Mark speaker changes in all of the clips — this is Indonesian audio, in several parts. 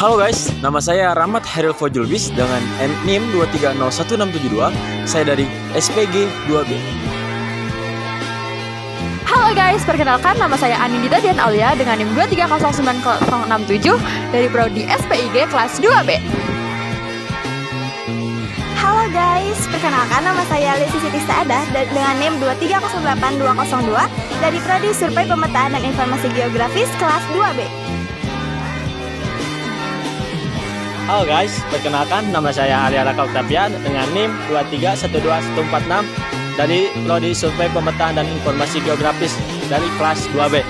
Speaker 1: Halo guys, nama saya Rahmat Hairil Fojulbis dengan NIM 2301672. Saya dari SPG 2B.
Speaker 2: Halo guys, perkenalkan nama saya Anindita Dian Aulia dengan NIM 2309067 dari Prodi SPIG kelas 2B.
Speaker 3: Halo guys, perkenalkan nama saya Lisi Siti Saadah dengan NIM 2308202 dari Prodi Survei Pemetaan dan Informasi Geografis kelas 2B.
Speaker 4: Halo guys, perkenalkan nama saya Arya Raka Octavian dengan NIM 2312146 dari Prodi Survei Pemetaan dan Informasi Geografis dari kelas 2B.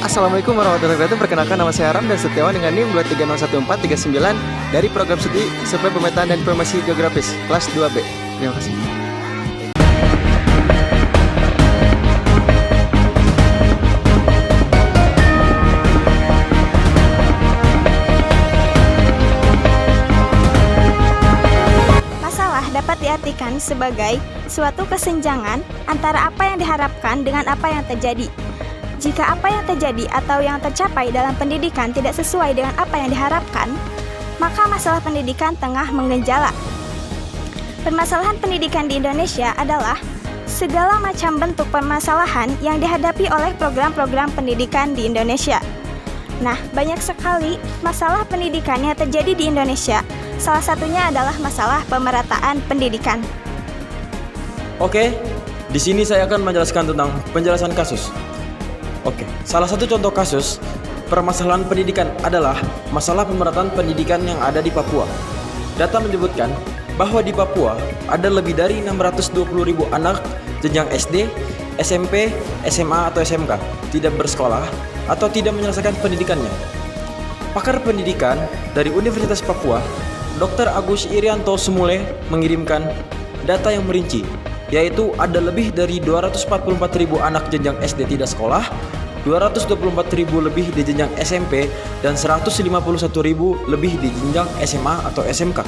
Speaker 5: Assalamualaikum warahmatullahi wabarakatuh. Perkenalkan nama saya Ram dan Setiawan dengan NIM 2301439 dari Program Studi Survei Pemetaan dan Informasi Geografis kelas 2B. Terima kasih.
Speaker 3: Dapat diartikan sebagai suatu kesenjangan antara apa yang diharapkan dengan apa yang terjadi. Jika apa yang terjadi atau yang tercapai dalam pendidikan tidak sesuai dengan apa yang diharapkan, maka masalah pendidikan tengah menggenjala. Permasalahan pendidikan di Indonesia adalah segala macam bentuk permasalahan yang dihadapi oleh program-program pendidikan di Indonesia. Nah, banyak sekali masalah pendidikan yang terjadi di Indonesia. Salah satunya adalah masalah pemerataan pendidikan.
Speaker 1: Oke, di sini saya akan menjelaskan tentang penjelasan kasus. Oke, salah satu contoh kasus permasalahan pendidikan adalah masalah pemerataan pendidikan yang ada di Papua. Data menyebutkan bahwa di Papua ada lebih dari 620.000 anak jenjang SD, SMP, SMA atau SMK tidak bersekolah atau tidak menyelesaikan pendidikannya. Pakar pendidikan dari Universitas Papua, Dr. Agus Irianto Sumule mengirimkan data yang merinci, yaitu ada lebih dari 244.000 anak jenjang SD tidak sekolah, 224.000 lebih di jenjang SMP, dan 151.000 lebih di jenjang SMA atau SMK.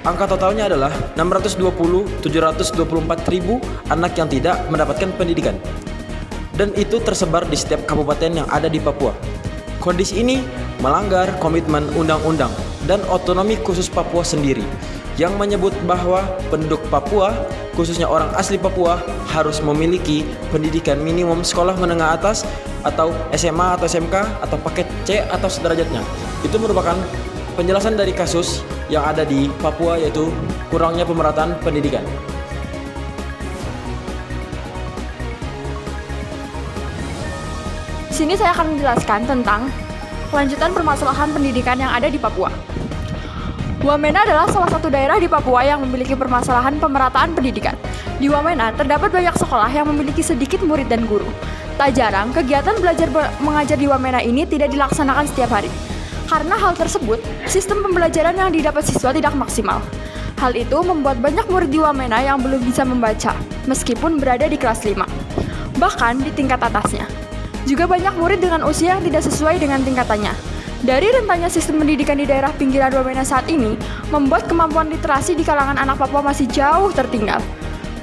Speaker 1: Angka totalnya adalah 620.724.000 anak yang tidak mendapatkan pendidikan. Dan itu tersebar di setiap kabupaten yang ada di Papua. Kondisi ini melanggar komitmen undang-undang dan otonomi khusus Papua sendiri yang menyebut bahwa penduduk Papua, khususnya orang asli Papua, harus memiliki pendidikan minimum sekolah menengah atas atau SMA atau SMK atau paket C atau sederajatnya. Itu merupakan penjelasan dari kasus yang ada di Papua, yaitu kurangnya pemerataan pendidikan.
Speaker 2: Di sini saya akan menjelaskan tentang kelanjutan permasalahan pendidikan yang ada di Papua. Wamena adalah salah satu daerah di Papua yang memiliki permasalahan pemerataan pendidikan. Di Wamena terdapat banyak sekolah yang memiliki sedikit murid dan guru. Tak jarang, kegiatan belajar mengajar di Wamena ini tidak dilaksanakan setiap hari. Karena hal tersebut, sistem pembelajaran yang didapat siswa tidak maksimal. Hal itu membuat banyak murid di Wamena yang belum bisa membaca, meskipun berada di kelas 5. Bahkan di tingkat atasnya. Juga banyak murid dengan usia yang tidak sesuai dengan tingkatannya. Dari rentannya sistem pendidikan di daerah pinggiran Wamena saat ini, membuat kemampuan literasi di kalangan anak Papua masih jauh tertinggal.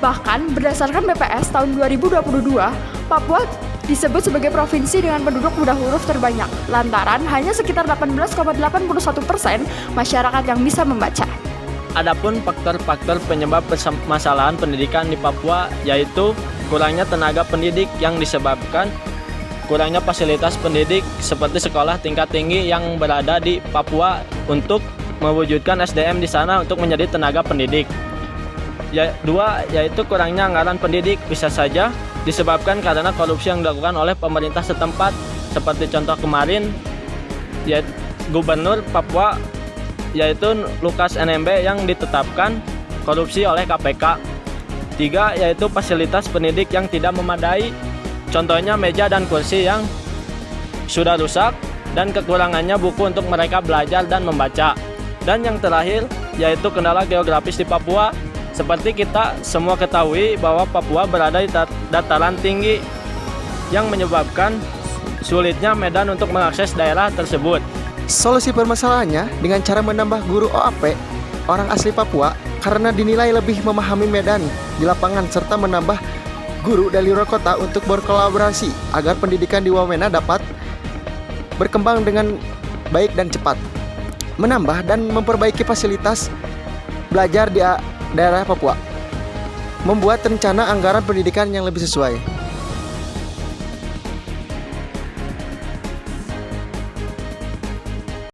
Speaker 2: Bahkan, berdasarkan BPS tahun 2022, Papua disebut sebagai provinsi dengan penduduk buta huruf terbanyak, lantaran hanya sekitar 18,81% masyarakat yang bisa membaca.
Speaker 4: Adapun faktor-faktor penyebab permasalahan pendidikan di Papua yaitu kurangnya tenaga pendidik yang disebabkan kurangnya fasilitas pendidik seperti sekolah tingkat tinggi yang berada di Papua untuk mewujudkan SDM di sana untuk menjadi tenaga pendidik. Dua, yaitu kurangnya anggaran pendidik bisa saja disebabkan karena korupsi yang dilakukan oleh pemerintah setempat, seperti contoh kemarin yaitu Gubernur Papua yaitu Lukas NMB yang ditetapkan korupsi oleh KPK. Tiga, yaitu fasilitas pendidik yang tidak memadai. Contohnya meja dan kursi yang sudah rusak dan kekurangannya buku untuk mereka belajar dan membaca. Dan yang terakhir yaitu kendala geografis di Papua. Seperti kita semua ketahui bahwa Papua berada di dataran tinggi yang menyebabkan sulitnya medan untuk mengakses daerah tersebut.
Speaker 5: Solusi permasalahannya dengan cara menambah guru OAP orang asli Papua karena dinilai lebih memahami medan di lapangan serta menambah guru dari luar kota untuk berkolaborasi agar pendidikan di Wamena dapat berkembang dengan baik dan cepat. Menambah dan memperbaiki fasilitas belajar di daerah Papua. Membuat rencana anggaran pendidikan yang lebih sesuai.